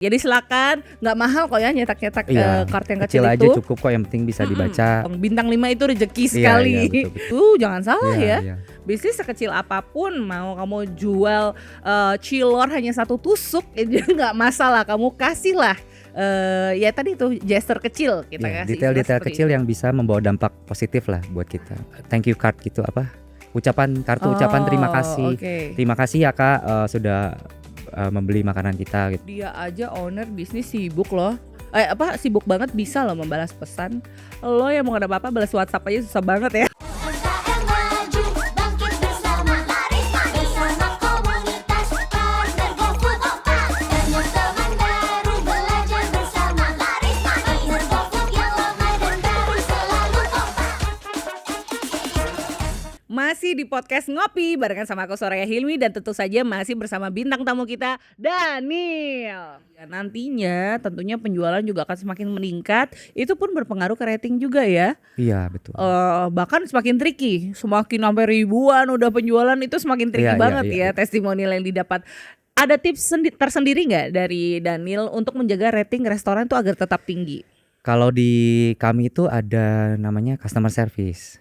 Jadi silakan, nggak mahal kok ya nyetak-nyetak kart yang kecil aja itu. cukup kok, yang penting bisa dibaca. Bintang 5 itu rezeki sekali. Betul. Jangan salah ya. Bisnis sekecil apapun, mau kamu jual cilor hanya 1 tusuk, itu nggak masalah. Kamu kasihlah ya tadi itu gesture kecil kita kasih. Detail-detail kecil yang bisa membawa dampak positif lah buat kita. Thank you card gitu, ucapan terima kasih. Terima kasih ya Kak sudah membeli makanan kita gitu. Dia aja owner bisnis sibuk loh. Sibuk banget bisa loh membalas pesan. Lo yang mau ada apa-apa balas WhatsApp aja susah banget ya. Masih di podcast Ngopi barengan sama aku Soraya Hilmi dan tentu saja masih bersama bintang tamu kita Daniel. Ya, nantinya tentunya penjualan juga akan semakin meningkat. Itu pun berpengaruh ke rating juga ya. Iya betul. Bahkan semakin tricky. Semakin sampai ribuan udah penjualan itu semakin tricky banget ya testimonial yang didapat. Ada tips tersendiri nggak dari Daniel untuk menjaga rating restoran itu agar tetap tinggi? Kalau di kami itu ada namanya customer service.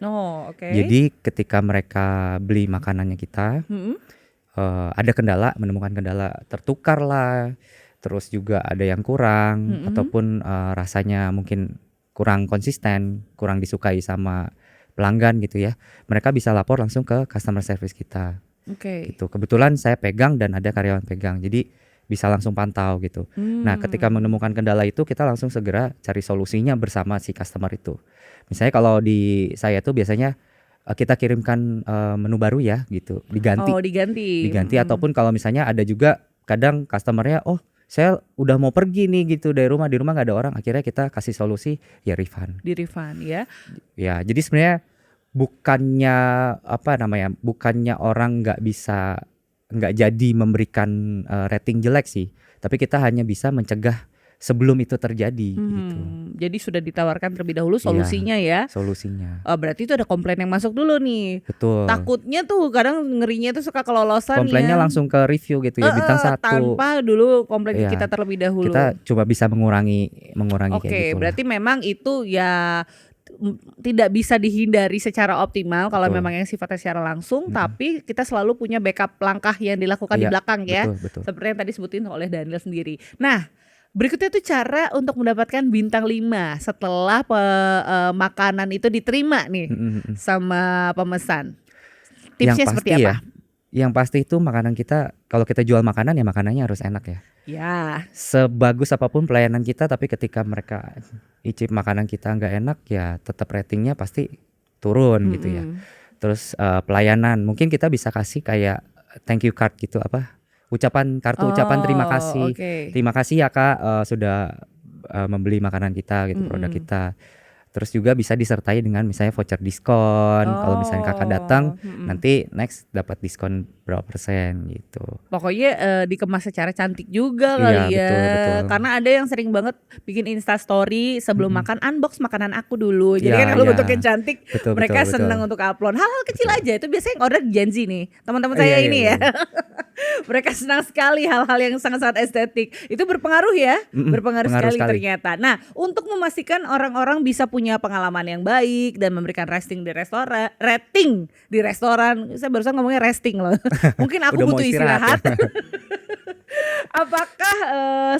Jadi ketika mereka beli makanannya kita, ada menemukan kendala, tertukar lah, terus juga ada yang kurang, ataupun rasanya mungkin kurang konsisten, kurang disukai sama pelanggan gitu ya. Mereka bisa lapor langsung ke customer service kita. Gitu. Kebetulan saya pegang dan ada karyawan pegang, jadi bisa langsung pantau gitu. Nah ketika menemukan kendala itu kita langsung segera cari solusinya bersama si customer itu. Misalnya kalau di saya tuh biasanya kita kirimkan menu baru ya gitu, diganti ataupun kalau misalnya ada juga kadang customernya saya udah mau pergi nih gitu dari rumah, di rumah nggak ada orang, akhirnya kita kasih solusi ya refund. Di refund ya. Ya jadi sebenarnya bukannya orang nggak jadi memberikan rating jelek sih, tapi kita hanya bisa mencegah sebelum itu terjadi gitu. Jadi sudah ditawarkan terlebih dahulu solusinya ya. Solusinya. Berarti itu ada komplain yang masuk dulu nih. Betul. Takutnya tuh kadang ngerinya tuh suka kelolosan. Komplainnya langsung ke review gitu ya, bintang 1. Tanpa dulu komplain kita terlebih dahulu. Kita coba bisa mengurangi kayak gitu. Berarti memang itu ya tidak bisa dihindari secara optimal kalau memang yang sifatnya secara langsung, tapi kita selalu punya backup langkah yang dilakukan di belakang ya. Betul. Seperti yang tadi sebutin oleh Daniel sendiri. Nah, berikutnya tuh cara untuk mendapatkan bintang 5 setelah makanan itu diterima nih sama pemesan. Tipsnya seperti apa? Yang pasti itu makanan kita, kalau kita jual makanan ya makanannya harus enak ya. Ya. Sebagus apapun pelayanan kita, tapi ketika mereka icip makanan kita nggak enak ya tetap ratingnya pasti turun gitu ya. Terus pelayanan mungkin kita bisa kasih kayak thank you card gitu, ucapan terima kasih. Terima kasih ya Kak sudah membeli makanan kita gitu, produk kita. Terus juga bisa disertai dengan misalnya voucher diskon. Kalau misalnya Kakak datang, nanti next dapat diskon berapa persen gitu. Pokoknya dikemas secara cantik juga kali ya. Betul. Karena ada yang sering banget bikin Insta story sebelum makan, unbox makanan aku dulu. Jadi kan kalau bentuknya cantik, mereka senang untuk upload. Hal-hal kecil aja itu biasanya yang order Gen Z nih, teman-teman saya ini ya. Mereka senang sekali hal-hal yang sangat-sangat estetik. Itu berpengaruh ya, berpengaruh sekali ternyata. Nah, untuk memastikan orang-orang bisa punya pengalaman yang baik dan memberikan rating di restoran. Saya barusan ngomongnya resting loh. Mungkin aku butuh istirahat. Apakah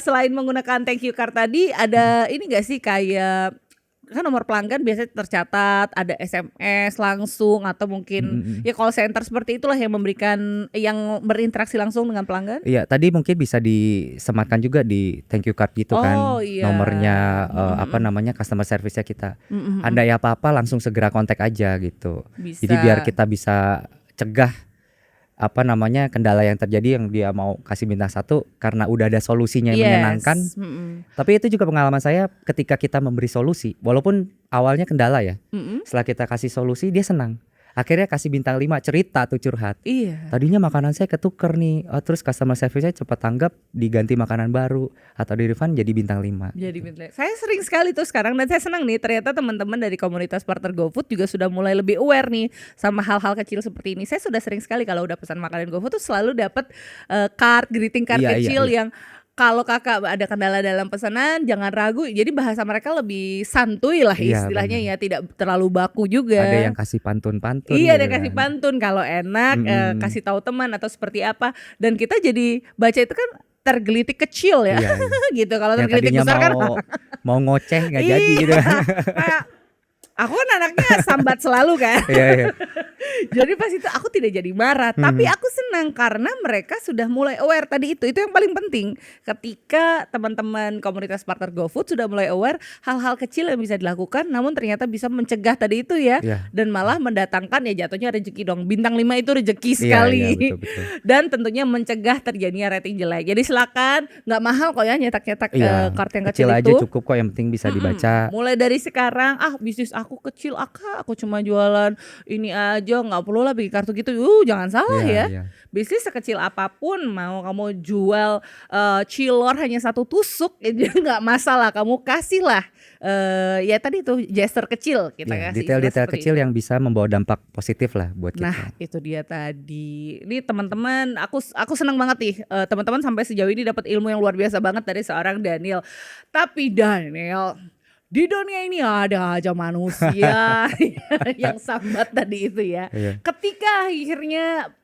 selain menggunakan thank you card tadi ada ini gak sih kayak kan nomor pelanggan biasanya tercatat, ada SMS langsung atau mungkin ya call center seperti itulah yang berinteraksi langsung dengan pelanggan? Iya, tadi mungkin bisa disematkan juga di thank you card gitu kan. Nomornya customer service-nya kita. Ada ya apa-apa langsung segera kontak aja gitu. Jadi biar kita bisa cegah kendala yang terjadi yang dia mau kasih bintang 1 karena udah ada solusinya yang menyenangkan. Tapi itu juga pengalaman saya ketika kita memberi solusi, walaupun awalnya kendala ya. Setelah kita kasih solusi dia senang. Akhirnya kasih bintang 5, cerita tuh curhat. Tadinya makanan saya ketuker nih, terus customer service-nya cepat tanggap, diganti makanan baru atau di refund jadi bintang 5. Saya sering sekali tuh sekarang dan saya senang nih ternyata teman-teman dari komunitas partner GoFood juga sudah mulai lebih aware nih sama hal-hal kecil seperti ini. Saya sudah sering sekali kalau udah pesan makanan GoFood tuh selalu dapat greeting card kecil yang kalau kakak ada kendala dalam pesanan jangan ragu. Jadi bahasa mereka lebih santuy lah istilahnya ya, tidak terlalu baku juga. Ada yang kasih pantun-pantun. Iya, ada kasih pantun kalau enak, kasih tahu teman atau seperti apa. Dan kita jadi baca itu kan tergelitik kecil ya, iya. gitu. Kalau tergelitik besar kan mau ngoceh nggak jadi gitu. Aku kan anaknya sambat selalu kan. Iya. Jadi pas itu aku tidak jadi marah, tapi aku senang karena mereka sudah mulai aware tadi itu yang paling penting. Ketika teman-teman komunitas partner GoFood sudah mulai aware hal-hal kecil yang bisa dilakukan, namun ternyata bisa mencegah tadi itu ya, dan malah mendatangkan ya jatuhnya rezeki dong. Bintang 5 itu rezeki sekali. Betul. Dan tentunya mencegah terjadinya rating jelek. Jadi silakan, nggak mahal kok ya nyetak-nyetak kartu yang kecil aja itu. Cukup kok, yang penting bisa dibaca. Mulai dari sekarang, bisnis aku kecil aku cuma jualan ini aja, nggak perlu lah bikin kartu gitu. Jangan salah ya. Bisnis sekecil apapun, mau kamu jual cilor hanya 1 tusuk itu nggak masalah, kamu kasihlah ya tadi itu gesture kecil kita kasih. Detail-detail kecil yang bisa membawa dampak positif lah buat kita. Nah itu dia tadi. Ini teman-teman, aku senang banget nih teman-teman sampai sejauh ini dapat ilmu yang luar biasa banget dari seorang Daniel. Tapi Daniel, di dunia ini ada aja manusia yang sambat tadi itu ya. Ketika akhirnya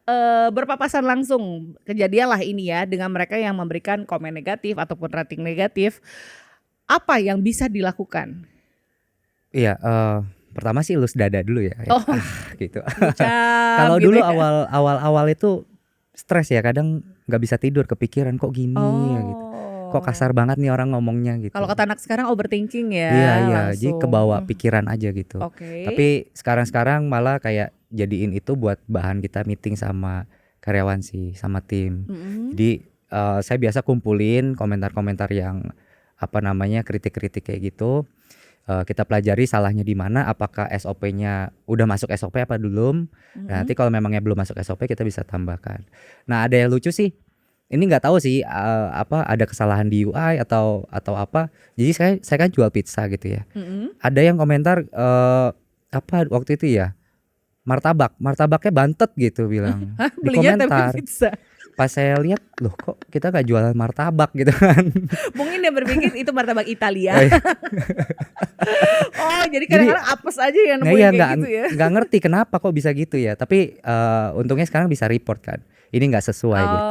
berpapasan langsung, kejadianlah ini ya dengan mereka yang memberikan komen negatif ataupun rating negatif, apa yang bisa dilakukan? Iya, pertama sih elus dada dulu ya. Gitu. Kalau gitu dulu ya. awal itu stres ya, kadang nggak bisa tidur, kepikiran kok gini ya gitu. Kok kasar banget nih orang ngomongnya gitu. Kalau kata anak sekarang overthinking ya. Iya, jadi kebawa pikiran aja gitu. Tapi sekarang malah kayak jadiin itu buat bahan kita meeting sama karyawan sih, sama tim. Jadi saya biasa kumpulin komentar-komentar yang kritik-kritik kayak gitu. Kita pelajari salahnya di mana, apakah SOP-nya udah masuk SOP apa belum. Nah, nanti kalau memangnya belum masuk SOP kita bisa tambahkan. Nah, ada yang lucu sih. Ini nggak tahu sih ada kesalahan di UI atau apa. Jadi saya kan jual pizza gitu ya. Ada yang komentar waktu itu ya, martabaknya bantet gitu bilang di komentar. Pizza. Pas saya lihat, loh kok kita gak jualan martabak gitu kan. Mungkin dia berpikir itu martabak Italia. Jadi kadang-kadang apes aja yang nemuin kayak gitu ya. Gak ngerti kenapa kok bisa gitu ya. Tapi untungnya sekarang bisa report kan. Ini gak sesuai gitu.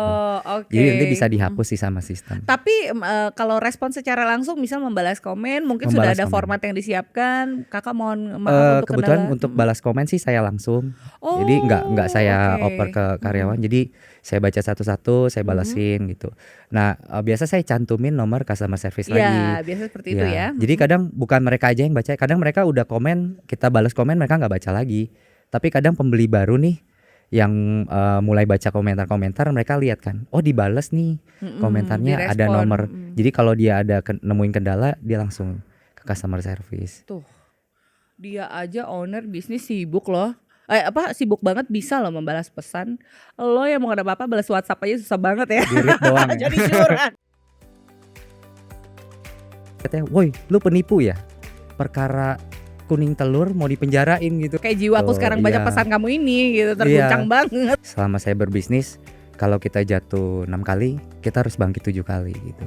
Jadi nanti bisa dihapus sih sama sistem. Tapi kalau respon secara langsung, misal membalas komen, mungkin sudah ada format yang disiapkan. Kakak mohon maaf untuk kebetulan kendala. Untuk balas komen sih saya langsung. Jadi nggak saya oper ke karyawan. Jadi saya baca satu-satu, saya balasin gitu. Nah, biasa saya cantumin nomor customer service lagi. Iya, biasa seperti itu ya. Jadi kadang bukan mereka aja yang baca, kadang mereka udah komen, kita balas komen, mereka nggak baca lagi. Tapi kadang pembeli baru nih yang mulai baca komentar-komentar, mereka lihat kan, dibales nih komentarnya, ada nomor. Jadi kalau dia ada nemuin kendala, dia langsung ke customer service. Tuh, dia aja owner bisnis sibuk loh. Sibuk banget bisa loh membalas pesan. Lo yang mau ada apa-apa balas WhatsApp aja susah banget ya. Dirit doang ya. Jadi curhat. Katanya, woi lu penipu ya? Perkara kuning telur mau dipenjarain gitu. Kayak jiwaku sekarang banyak pesan kamu ini gitu, terguncang banget. Selama saya berbisnis, kalau kita jatuh 6 kali, kita harus bangkit 7 kali gitu.